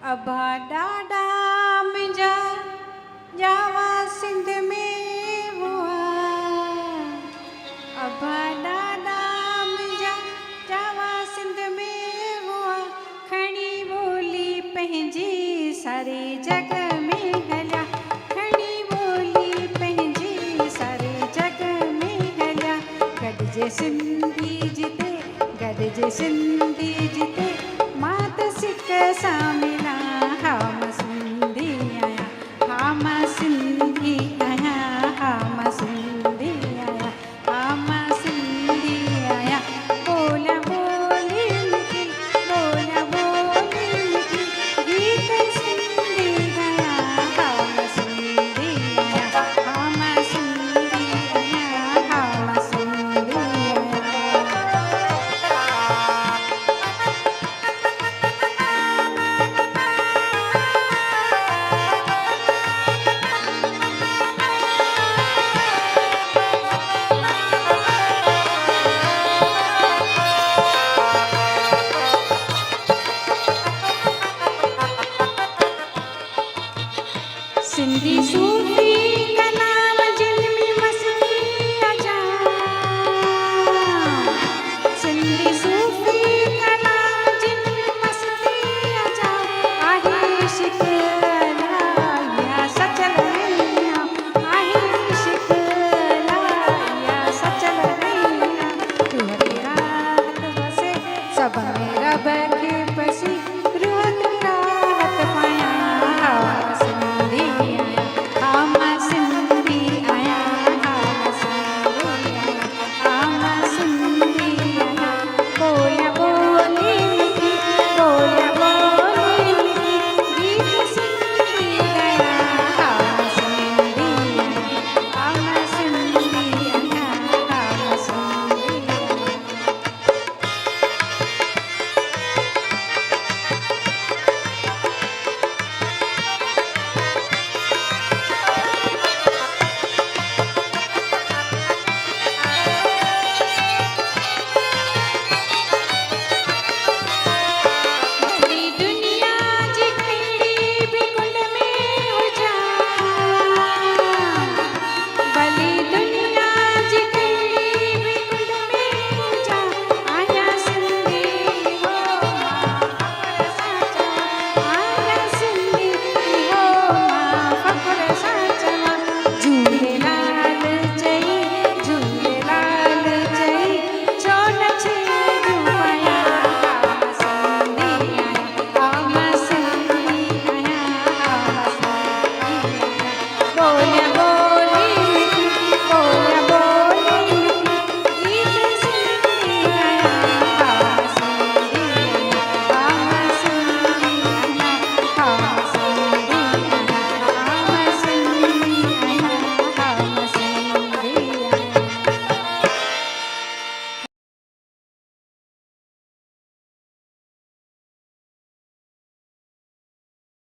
अभा ॾाढा मुंहिंजा जावा सिंध में हुआ। अभा ॾाढा मुंहिंजा जावा सिंध में हुआ। खणी ॿोली पंहिंजी सारे जग में हलिया। खणी ॿोली पंहिंजी सारे जग में हलिया। गॾिजे सिंधी जिते, गॾिजे सिंधी जिते, मां त सिक सां मिलां। हा मां सिंधी आहियां, हा मां सिंधी आहियां, हा मां सिंधी आहियां, हा मां सिंधी आहियां। ॿोलियां ॿोली मिठी, ॿोलियां ॿोली मिठी, गीत सिंधी ॻायां। हा मां सिंधी आहियां, हा मां सिंधी आहियां, हा मां सिंधी आहियां। सिंधी